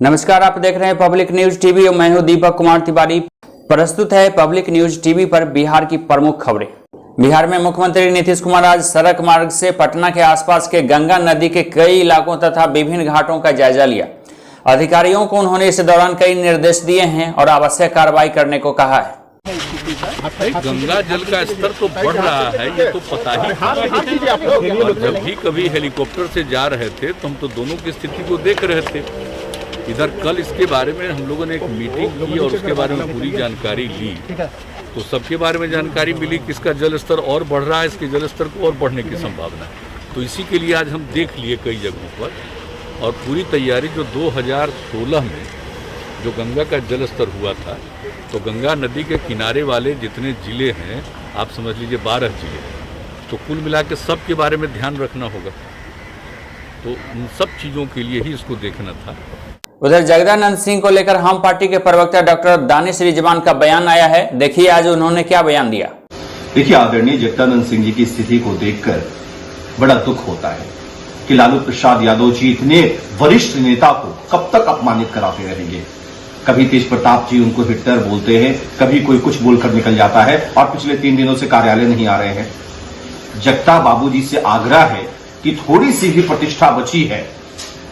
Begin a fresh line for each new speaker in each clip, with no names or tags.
नमस्कार, आप देख रहे हैं पब्लिक न्यूज टीवी और मैं हूं दीपक कुमार तिवारी। प्रस्तुत है पब्लिक न्यूज टीवी पर बिहार की प्रमुख खबरें। बिहार में मुख्यमंत्री नीतीश कुमार आज सड़क मार्ग से पटना के आसपास के गंगा नदी के कई इलाकों तथा विभिन्न घाटों का जायजा लिया। अधिकारियों को उन्होंने इस दौरान कई निर्देश दिए हैं और आवश्यक कार्रवाई करने को कहा है।
गंगा जल का स्तर तो बढ़ रहा है, ये तो पता ही। और जब भी कभी हेलीकॉप्टर से जा रहे थे तो हम तो दोनों की स्थिति को देख रहे थे। इधर कल इसके बारे में हम लोगों ने एक मीटिंग की और उसके बारे में पूरी जानकारी ली, तो सबके बारे में जानकारी मिली कि इसका जल स्तर और बढ़ रहा है, इसके जल स्तर को और बढ़ने की संभावना है। तो इसी के लिए आज हम देख लिए कई जगहों पर और पूरी तैयारी जो 2016 में जो गंगा का जल स्तर हुआ था, तो गंगा नदी के किनारे वाले जितने जिले हैं, आप समझ लीजिए 12 जिले, तो कुल मिला के सब के बारे में ध्यान रखना होगा। तो उन सब चीज़ों के लिए ही इसको देखना था।
उधर जगदानंद सिंह को लेकर हम पार्टी के प्रवक्ता डॉक्टर दानिश रिजवान का बयान आया है। देखिए आज उन्होंने क्या बयान दिया।
देखिए, आदरणीय जगदानंद सिंह जी की स्थिति को देखकर बड़ा दुख होता है कि लालू प्रसाद यादव जी इतने वरिष्ठ नेता को कब तक अपमानित कराते रहेंगे। कभी तेज प्रताप जी उनको हिटलर बोलते हैं, कभी कोई कुछ बोलकर निकल जाता है और पिछले 3 दिनों से कार्यालय नहीं आ रहे हैं। जगता बाबूजी से आग्रह है कि थोड़ी सी भी प्रतिष्ठा बची है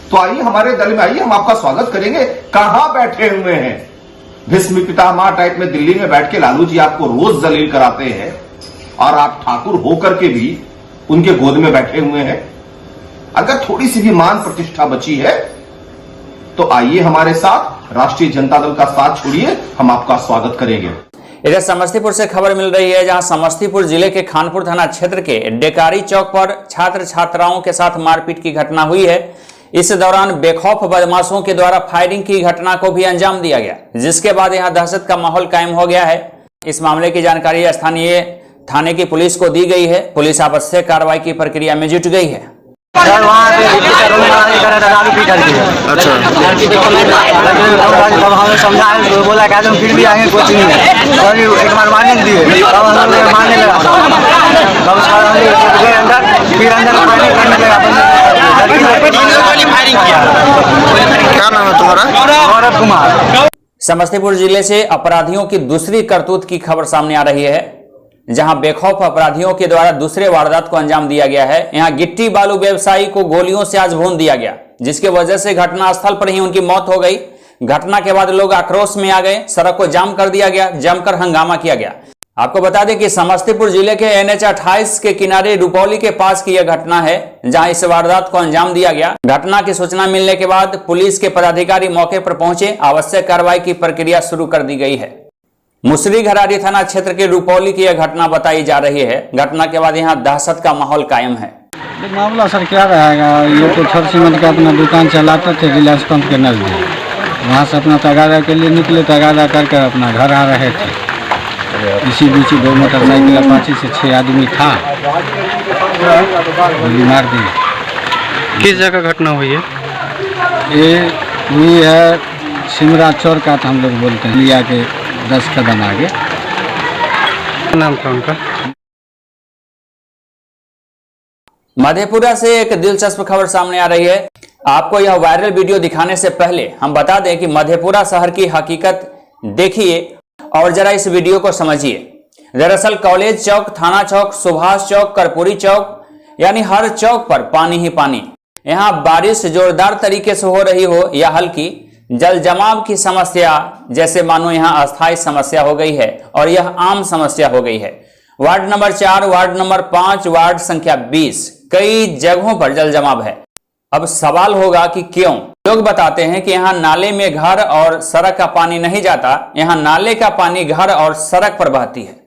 तो आइए हमारे दल में आइए, हम आपका स्वागत करेंगे। कहां बैठे हुए हैं? भीष्म पितामह टाइप में दिल्ली में बैठ के लालू जी आपको रोज जलील कराते हैं और आप ठाकुर होकर के भी उनके गोद में बैठे हुए हैं। अगर थोड़ी सी भी मान प्रतिष्ठा बची है तो आइए हमारे साथ, राष्ट्रीय जनता दल का साथ छोड़िए, हम आपका स्वागत करेंगे।
इधर समस्तीपुर से खबर मिल रही है, जहां समस्तीपुर जिले के खानपुर थाना क्षेत्र के डेकारी चौक पर छात्र छात्राओं के साथ मारपीट की घटना हुई है। इस दौरान बेखौफ बदमाशों के द्वारा फायरिंग की घटना को भी अंजाम दिया गया, जिसके बाद यहां दहशत का माहौल कायम हो गया है। इस मामले की जानकारी स्थानीय थाने की पुलिस को दी गई है। पुलिस आवश्यक कार्रवाई की प्रक्रिया में जुट गई है।
अच्छा, हमें समझाया, बोला कि हम फिर भी आगे कोचिंग में एक बार मारने दिए, तब हम लोग मारने लगा, तब फिर अंदर करने लगा। क्या नाम है तुम्हारा? गौरव कुमार।
समस्तीपुर जिले से अपराधियों की दूसरी करतूत की खबर सामने आ रही है, जहां बेखौफ अपराधियों के द्वारा दूसरे वारदात को अंजाम दिया गया है। यहां गिट्टी बालू व्यवसायी को गोलियों से आज भून दिया गया, जिसके वजह से घटनास्थल पर ही उनकी मौत हो गई। घटना के बाद लोग आक्रोश में आ गए, सड़क को जाम कर दिया गया, जमकर हंगामा किया गया। आपको बता दें कि समस्तीपुर जिले के NH 28 के किनारे रुपौली के पास की यह घटना है, जहां इस वारदात को अंजाम दिया गया। घटना की सूचना मिलने के बाद पुलिस के पदाधिकारी मौके पर पहुंचे, आवश्यक कार्रवाई की प्रक्रिया शुरू कर दी गई है। मुसरी घरारी थाना क्षेत्र के रुपौली की यह घटना बताई जा रही है। घटना के बाद यहां दहशत का माहौल कायम है।
मामला सर क्या रहेगा, ये तो थर सीमेंट का अपना दुकान चलाते थे रिलायंस पंप के नजदीक, वहाँ से अपना तगादा के लिए निकले, तगादा करके अपना घर आ रहे थे। इसी बीच 2 मोटरसाइकिल अपाची से 6 आदमी था, गोली मार दी।
किस जगह घटना हुई है?
ये हुई है सिमरा चौर का, तो हम लोग बोलते हैं, लिया के 10 कदम आगे।
नाम था उनका?
मधेपुरा से एक दिलचस्प खबर सामने आ रही है। आपको यह वायरल वीडियो दिखाने से पहले हम बता दें कि मधेपुरा शहर की हकीकत देखिए और जरा इस वीडियो को समझिए। दरअसल कॉलेज चौक, थाना चौक, सुभाष चौक, कर्पूरी चौक, यानी हर चौक पर पानी ही पानी। यहाँ बारिश जोरदार तरीके से हो रही हो या हल्की, जल जमाव की समस्या जैसे मानो यहाँ अस्थायी समस्या हो गई है और यह आम समस्या हो गई है। Ward number 4, ward number 5, ward संख्या 20, कई जगहों पर जल जमाव है। अब सवाल होगा कि क्यों? लोग बताते हैं कि यहाँ नाले में घर और सड़क का पानी नहीं जाता, यहाँ नाले का पानी घर और सड़क पर बहती है।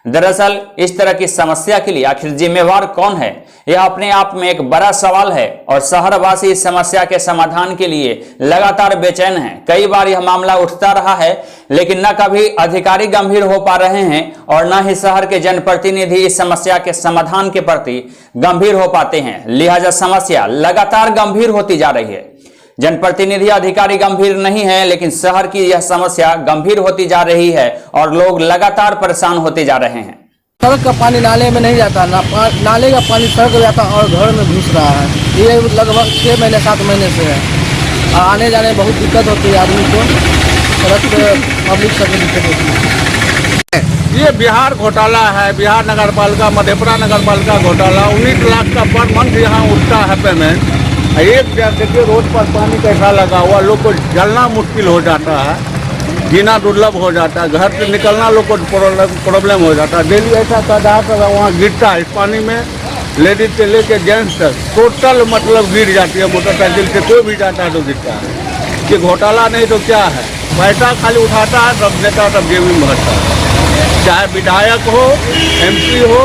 दरअसल इस तरह की समस्या के लिए आखिर जिम्मेवार कौन है, यह अपने आप में एक बड़ा सवाल है और शहरवासी इस समस्या के समाधान के लिए लगातार बेचैन हैं। कई बार यह मामला उठता रहा है, लेकिन न कभी अधिकारी गंभीर हो पा रहे हैं और न ही शहर के जनप्रतिनिधि इस समस्या के समाधान के प्रति गंभीर हो पाते हैं। लिहाजा समस्या लगातार गंभीर होती जा रही है। जनप्रतिनिधि अधिकारी गंभीर नहीं है, लेकिन शहर की यह समस्या गंभीर होती जा रही है और लोग लगातार परेशान होते जा रहे हैं।
सड़क का पानी नाले में नहीं जाता, नाले का पानी सड़क में जाता और घर में घुस रहा है। ये लगभग 6 महीने 7 महीने से है। आने जाने में बहुत दिक्कत होती है आदमी को, सड़क पे पब्लिक सबको दिक्कत होती है।
ये बिहार घोटाला है, बिहार नगर पालिका, मधेपुरा नगर पालिका घोटाला। 19 लाख का पर मंथ यहाँ उठता है पेमेंट। एक देखिए रोड पर पानी कैसा लगा हुआ, लोग को जलना मुश्किल हो जाता है, जीना दुर्लभ हो जाता है, घर से निकलना लोग को प्रॉब्लम हो जाता है। डेली ऐसा गड्ढा वहाँ गिरता है, इस पानी में लेडीज से लेके जेंट्स तक टोटल मतलब गिर जाती है। मोटरसाइकिल से कोई भी जाता है तो गिरता है। ये घोटाला नहीं तो क्या है, पैसा खाली उठाता है, सब देता है, सब जेब में भरता है। चाहे विधायक हो, MP हो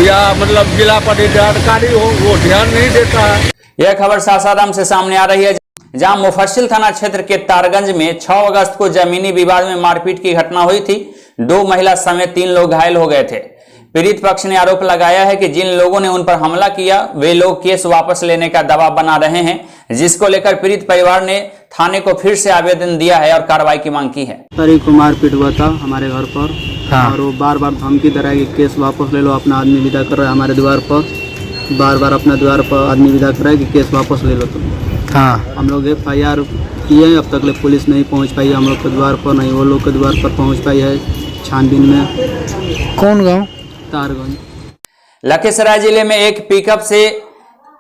या मतलब जिला पदाधिकारी हो, वो ध्यान नहीं देता है।
यह खबर सासाराम से सामने आ रही है, जहां मुफस्सिल थाना क्षेत्र के तारगंज में 6 अगस्त को जमीनी विवाद में मारपीट की घटना हुई थी। 2 महिला समेत 3 लोग घायल हो गए थे। पीड़ित पक्ष ने आरोप लगाया है कि जिन लोगों ने उन पर हमला किया वे लोग केस वापस लेने का दबाव बना रहे हैं, जिसको लेकर पीड़ित परिवार ने थाने को फिर से आवेदन दिया है और कार्रवाई की मांग की है।
तारीख को मारपीट हुआ था हमारे घर पर। हाँ। और वो बार बार धमकी दे रहा है कि केस वापस ले लो, अपना आदमी विदा कर रहा है हमारे द्वार पर, बार बार अपने द्वार पर आदमी विदा कर रहा है कि केस वापस ले लो तुम। हाँ। हम लोग FIR किए, अब तक ले पुलिस नहीं पहुंच पाई हम लोग के द्वार पर, नहीं वो लोग के द्वार पर पहुंच पाई है छानबीन में।
कौन गाँव?
तारगंज।
लखीसराय जिले में एक पिकअप से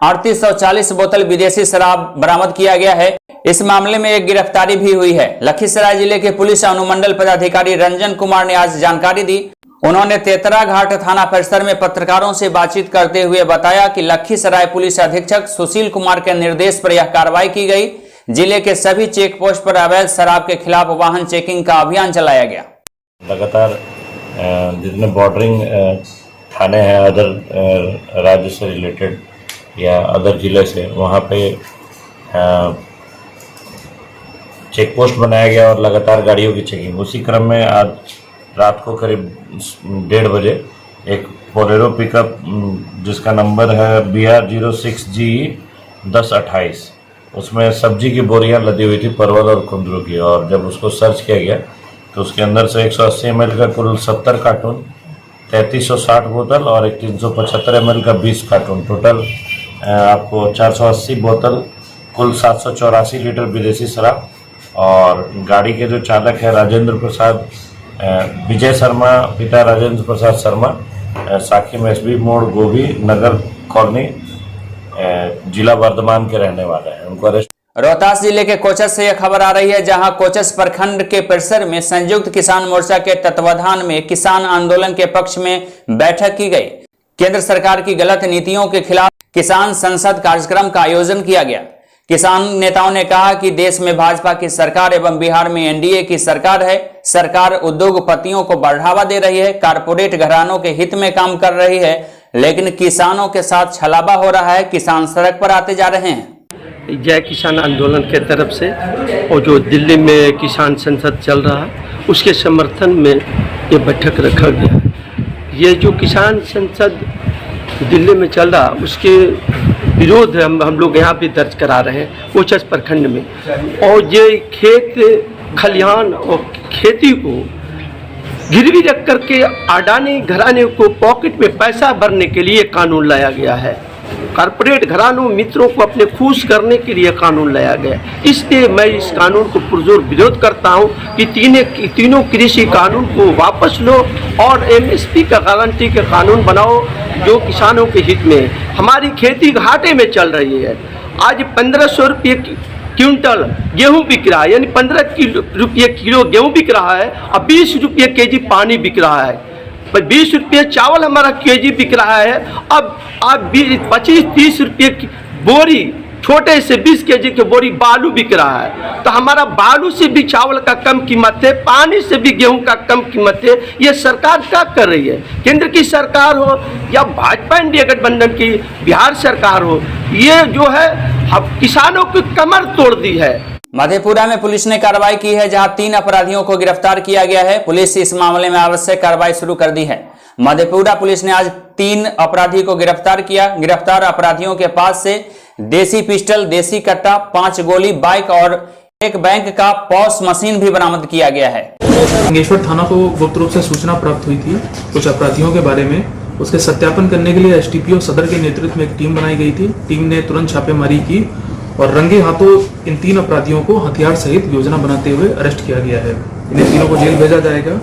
3840 बोतल विदेशी शराब बरामद किया गया है। इस मामले में एक गिरफ्तारी भी हुई है। लखीसराय जिले के पुलिस अनुमंडल पदाधिकारी रंजन कुमार ने आज जानकारी दी। उन्होंने तेतरा घाट थाना परिसर में पत्रकारों से बातचीत करते हुए बताया कि लखीसराय पुलिस अधीक्षक सुशील कुमार के निर्देश पर यह कार्रवाई की गई। जिले के सभी चेक पोस्ट पर अवैध शराब के खिलाफ वाहन चेकिंग का अभियान चलाया गया।
लगातार जितने बॉर्डरिंग थाने हैं अदर राज्य से रिलेटेड या अदर जिले से, वहाँ पे चेक पोस्ट बनाया गया और लगातार गाड़ियों की चेकिंग। उसी क्रम में आज रात को करीब 1:30 बजे एक बोलेरो पिकअप जिसका नंबर है BR 06G 1028, उसमें सब्जी की बोरियां लदी हुई थी, परवल और कुंदरू की। और जब उसको सर्च किया गया तो उसके अंदर से 180 ml का कुल 70 कार्टून, 3360 बोतल और एक 375 ml का 20 कार्टून, टोटल आपको 480 बोतल, कुल 784 लीटर विदेशी शराब। और गाड़ी के जो चालक है राजेंद्र प्रसाद विजय शर्मा, पिता राजेंद्र प्रसाद शर्मा, साखी मेसबी मोड़ गोभी नगर कॉलोनी जिला वर्धमान के रहने वाले हैं, उनको अरेस्ट।
रोहतास जिले के कोचस से यह खबर आ रही है, जहां कोचस प्रखंड के परिसर में संयुक्त किसान मोर्चा के तत्वाधान में किसान आंदोलन के पक्ष में बैठक की गई। केंद्र सरकार की गलत नीतियों के खिलाफ किसान संसद कार्यक्रम का आयोजन किया गया। किसान नेताओं ने कहा कि देश में भाजपा की सरकार एवं बिहार में NDA की सरकार है। सरकार उद्योगपतियों को बढ़ावा दे रही है, कारपोरेट घरानों के हित में काम कर रही है, लेकिन किसानों के साथ छलावा हो रहा है। किसान सड़क पर आते जा रहे हैं।
जय किसान आंदोलन के तरफ से और जो दिल्ली में किसान संसद चल रहा है उसके समर्थन में ये बैठक रखा गया। ये जो किसान संसद दिल्ली में चल रहा उसके विरोध हम लोग यहाँ पे दर्ज करा रहे हैं कोचस प्रखंड में। और ये खेत खलिहान और खेती को गिरवी रख करके अडानी घराने को पॉकेट में पैसा भरने के लिए कानून लाया गया है। कारपोरेट घरानों मित्रों को अपने खुश करने के लिए कानून लाया गया। इसलिए मैं इस कानून को पुरजोर विरोध करता हूं कि तीनों कृषि कानून को वापस लो और MSP का गारंटी का कानून बनाओ जो किसानों के हित में। हमारी खेती घाटे में चल रही है। आज 1500 रुपये क्विंटल गेहूं बिक रहा है, यानी 15 रुपये किलो गेहूं बिक रहा है और 20 रुपये केजी पानी बिक रहा है। 20 रुपये चावल हमारा केजी बिक रहा है। अब 25-30 रुपये की बोरी, छोटे से 20 केजी की बोरी बालू बिक रहा है। तो हमारा बालू से भी चावल का कम कीमत है, पानी से भी गेहूं का कम कीमत है। ये सरकार क्या कर रही है? केंद्र की सरकार हो या भाजपा इंडिया गठबंधन की बिहार सरकार हो, ये जो है किसानों की कमर तोड़ दी है।
मधेपुरा में पुलिस ने कार्रवाई की है, जहां 3 अपराधियों को गिरफ्तार किया गया है। पुलिस इस मामले में आवश्यक कार्रवाई शुरू कर दी है। मधेपुरा पुलिस ने आज 3 अपराधी को गिरफ्तार किया। गिरफ्तार अपराधियों के पास से देसी पिस्टल, देसी कट्टा, 5 गोली, बाइक और एक बैंक का पॉस मशीन भी बरामद किया गया है।
गंगेश्वर थाना को गुप्त रूप से सूचना प्राप्त हुई थी कुछ अपराधियों के बारे में। उसके सत्यापन करने के लिए STPO सदर के नेतृत्व में एक टीम बनाई गई थी। टीम ने तुरंत छापेमारी की और रंगे हाथों इन 3 अपराधियों को हथियार सहित योजना बनाते हुए अरेस्ट किया गया है। इन्हें तीनों को जेल भेजा जाएगा।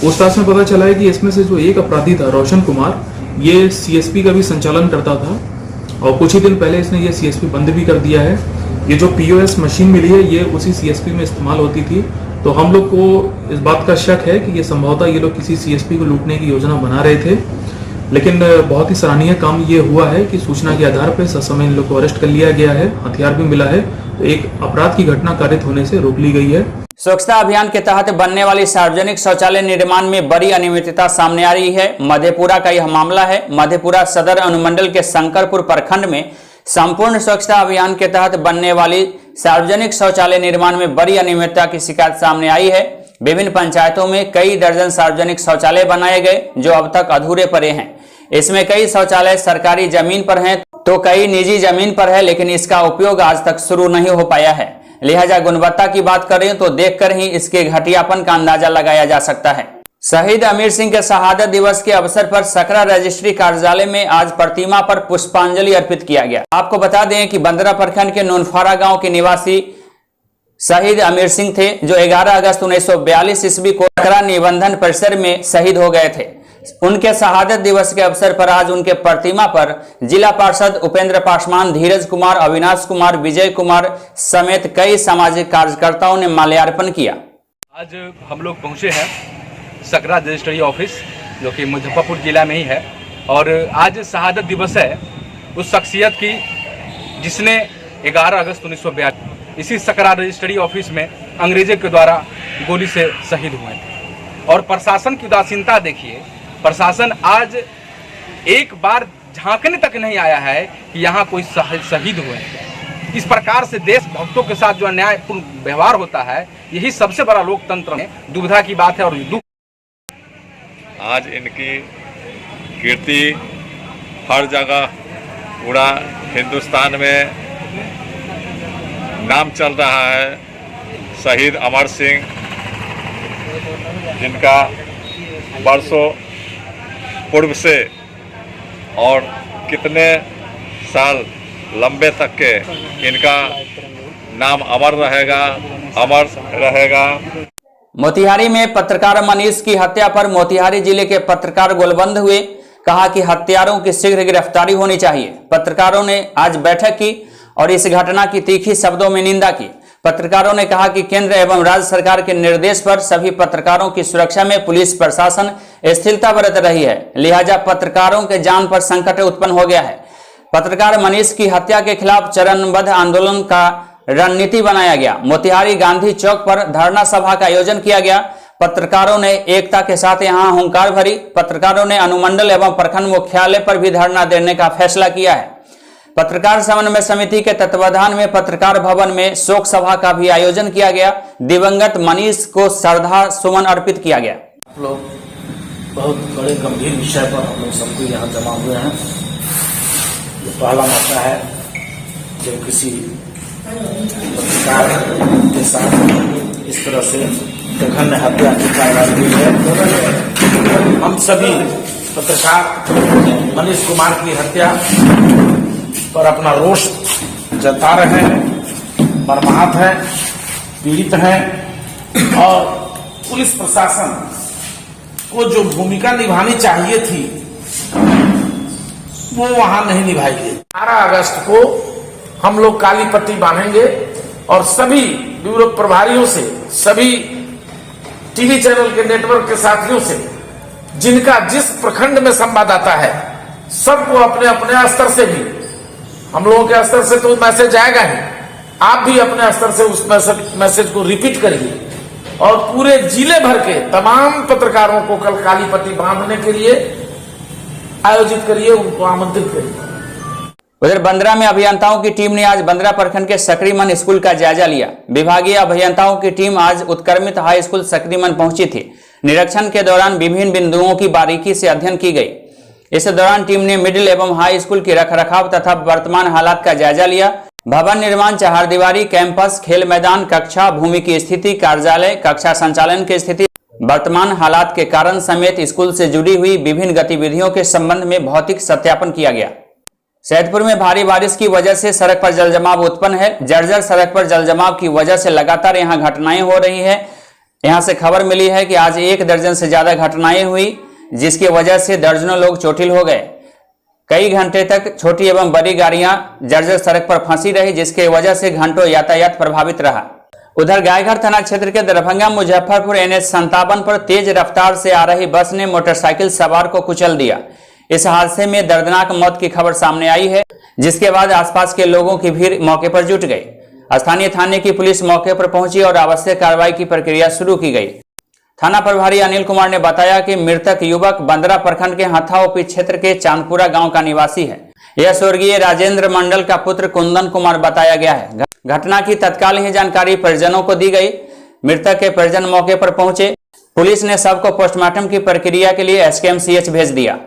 पूछताछ में पता चला है कि इसमें से जो एक अपराधी था रोशन कुमार, ये सीएसपी का भी संचालन करता था और कुछ ही दिन पहले इसने ये सीएसपी बंद भी कर दिया है। ये जो पीओएस मशीन मिली है ये उसी सीएसपी में इस्तेमाल होती थी। तो हम लोग को इस बात का शक है कि ये संभवतः ये लोग किसी सीएसपी को लूटने की योजना बना रहे थे। लेकिन बहुत ही सराहनीय काम ये हुआ है कि सूचना के आधार पर ससमय इन लोग को अरेस्ट कर लिया गया है, हथियार भी मिला है, तो एक अपराध की घटना कारित होने से रोक ली गई है।
स्वच्छता अभियान के तहत बनने वाली सार्वजनिक शौचालय निर्माण में बड़ी अनियमितता सामने आ रही है। मधेपुरा का यह मामला है। मधेपुरा सदर अनुमंडल के शंकरपुर प्रखंड में संपूर्ण स्वच्छता अभियान के तहत बनने वाली सार्वजनिक शौचालय निर्माण में बड़ी अनियमितता की शिकायत सामने आई है। विभिन्न पंचायतों में कई दर्जन सार्वजनिक शौचालय बनाए गए जो अब तक अधूरे पड़े हैं। इसमें कई शौचालय सरकारी जमीन पर हैं तो कई निजी जमीन पर है, लेकिन इसका उपयोग आज तक शुरू नहीं हो पाया है। लिहाजा गुणवत्ता की बात करें तो देखकर ही इसके घटियापन का अंदाजा लगाया जा सकता है। शहीद अमीर सिंह के शहादत दिवस के अवसर पर सकरा रजिस्ट्री कार्यालय में आज प्रतिमा पर पुष्पांजलि अर्पित किया गया। आपको बता दें कि बंदरा प्रखंड के नूनफारा गांव के निवासी शहीद अमीर सिंह थे जो 11 अगस्त 1942 ईस्वी को सकरा निबंधन परिसर में शहीद हो गए थे। उनके शहादत दिवस के अवसर पर आज उनके प्रतिमा पर जिला पार्षद उपेंद्र पासवान, धीरज कुमार, अविनाश कुमार, विजय कुमार समेत कई सामाजिक कार्यकर्ताओं ने माल्यार्पण किया।
आज हम लोग पहुंचे हैं सकरा रजिस्ट्री ऑफिस जो कि मुजफ्फरपुर जिला में ही है और आज शहादत दिवस है उस शख्सियत की जिसने 11 अगस्त 1942 इसी सकरा रजिस्ट्री ऑफिस में अंग्रेजों के द्वारा गोली से शहीद हुए थे। और प्रशासन की उदासीनता देखिए, प्रशासन आज एक बार झांकने तक नहीं आया है कि यहाँ कोई शहीद हुए। इस प्रकार से देशभक्तों के साथ जो अन्यायपूर्ण व्यवहार होता है यही सबसे बड़ा लोकतंत्र में दुविधा की बात है। और दुख
आज इनकी कीर्ति हर जगह पूरा हिंदुस्तान में नाम चल रहा है। शहीद अमर सिंह जिनका बरसों पूर्व से और कितने साल लंबे तक के इनका नाम अमर रहेगा।
मोतिहारी में पत्रकार मनीष की हत्या पर मोतिहारी जिले के पत्रकार गोलबंद हुए। कहा कि हत्यारों की शीघ्र गिरफ्तारी होनी चाहिए। पत्रकारों ने आज बैठक की और इस घटना की तीखी शब्दों में निंदा की। पत्रकारों ने कहा कि केंद्र एवं राज्य सरकार के निर्देश पर सभी पत्रकारों की सुरक्षा में पुलिस प्रशासन स्थिरता बरत रही है, लिहाजा पत्रकारों के जान पर संकट उत्पन्न हो गया है। पत्रकार मनीष की हत्या के खिलाफ चरणबद्ध आंदोलन का रणनीति बनाया गया। मोतिहारी गांधी चौक पर धरना सभा का आयोजन किया गया। पत्रकारों ने एकता के साथ यहां हुंकार भरी। पत्रकारों ने अनुमंडल एवं प्रखंड मुख्यालय पर भी धरना देने का फैसला किया है। पत्रकार समन्वय समिति के तत्वाधान में पत्रकार भवन में शोक सभा का भी आयोजन किया गया। दिवंगत मनीष को श्रद्धा सुमन अर्पित किया गया।
लोग बहुत बड़े गंभीर विषय पर हम लोग सबको यहाँ जमा हुए हैं। ये पहला मौका है जब किसी पत्रकार के साथ इस तरह से जघन्य हत्या की कार्रवाई हुई है। हम सभी पत्रकार मनीष कुमार की हत्या पर अपना रोष जता रहे हैं, मर्माहत हैं, पीड़ित हैं और पुलिस प्रशासन को जो भूमिका निभानी चाहिए थी वो वहां नहीं निभाई गई। 12 अगस्त को हम लोग काली पट्टी बांधेंगे और सभी ब्यूरो प्रभारियों से, सभी टीवी चैनल के नेटवर्क के साथियों से, जिनका जिस प्रखंड में संवाददाता है, सबको अपने अपने स्तर से भी, हम लोगों के स्तर से तो मैसेज आएगा ही, आप भी अपने स्तर से उस मैसेज को रिपीट करिए और पूरे जिले भर के तमाम पत्रकारों को कल काली पट्टी बांधने के लिए आयोजित करिए, उनको आमंत्रित करिए।
उधर बंदरा में अभियंताओं की टीम ने आज बंदरा प्रखंड के सकरीमन स्कूल का जायजा लिया। विभागीय अभियंताओं की टीम आज उत्क्रमित हाई स्कूल सकरीमन पहुंची थी। निरीक्षण के दौरान विभिन्न बिंदुओं की बारीकी से अध्ययन की गई। इस दौरान टीम ने मिडिल एवं हाई स्कूल की रखरखाव तथा वर्तमान हालात का जायजा लिया। भवन निर्माण, चहारदीवारी, कैंपस, खेल मैदान, कक्षा, भूमि की स्थिति, कार्यालय, कक्षा संचालन की स्थिति, वर्तमान हालात के कारण समेत स्कूल से जुड़ी हुई विभिन्न गतिविधियों के संबंध में भौतिक सत्यापन किया गया। सैदपुर में भारी बारिश की वजह से सड़क पर जलजमाव उत्पन्न है। जर्जर सड़क पर जलजमाव की वजह से लगातार यहां घटनाएं हो रही है। यहां से खबर मिली है कि आज 1 दर्जन से ज्यादा घटनाएं हुई, जिसकी वजह से दर्जनों लोग चोटिल हो गए। कई घंटे तक छोटी एवं बड़ी गाड़ियां जर्जर सड़क पर फंसी रही, जिसकी वजह से घंटों यातायात प्रभावित रहा। उधर गायघाट थाना क्षेत्र के दरभंगा मुजफ्फरपुर NH 57 पर तेज रफ्तार से आ रही बस ने मोटरसाइकिल सवार को कुचल दिया। इस हादसे में दर्दनाक मौत की खबर सामने आई है, जिसके बाद आसपास के लोगों की भीड़ मौके पर जुट गई। स्थानीय थाने की पुलिस मौके पर पहुंची और आवश्यक कार्रवाई की प्रक्रिया शुरू की गई। थाना प्रभारी अनिल कुमार ने बताया कि मृतक युवक बंदरा प्रखंड के हथा ओपी क्षेत्र के चांदपुरा गांव का निवासी है। यह स्वर्गीय राजेंद्र मंडल का पुत्र कुंदन कुमार बताया गया है। घटना की तत्काल ही जानकारी परिजनों को दी गई। मृतक के परिजन मौके पर पहुंचे। पुलिस ने शव को पोस्टमार्टम की प्रक्रिया के लिए SKMCH भेज दिया।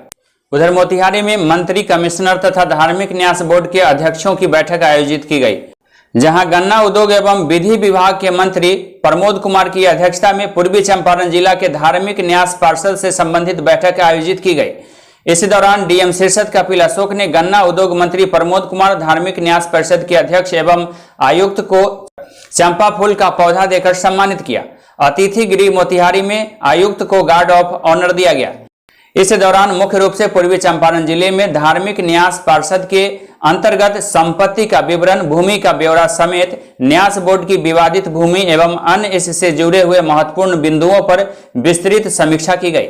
उधर मोतिहारी में मंत्री, कमिश्नर तथा धार्मिक न्यास बोर्ड के अध्यक्षों की बैठक आयोजित की गई, जहां गन्ना उद्योग एवं विधि विभाग के मंत्री प्रमोद कुमार की अध्यक्षता में पूर्वी चंपारण जिला के धार्मिक न्यास पार्षद से संबंधित बैठक आयोजित की गई। इसी दौरान DM शीर्षद कपिल अशोक ने गन्ना उद्योग मंत्री प्रमोद कुमार, धार्मिक न्यास परिषद के अध्यक्ष एवं आयुक्त को चंपा फूल का पौधा देकर सम्मानित किया। अतिथि गृह मोतिहारी में आयुक्त को गार्ड ऑफ ऑनर दिया गया। इस दौरान मुख्य रूप से पूर्वी चंपारण जिले में धार्मिक न्यास पार्षद के अंतर्गत संपत्ति का विवरण, भूमि का ब्यौरा समेत न्यास बोर्ड की विवादित भूमि एवं अन्य इससे जुड़े हुए महत्वपूर्ण बिंदुओं पर विस्तृत समीक्षा की गई।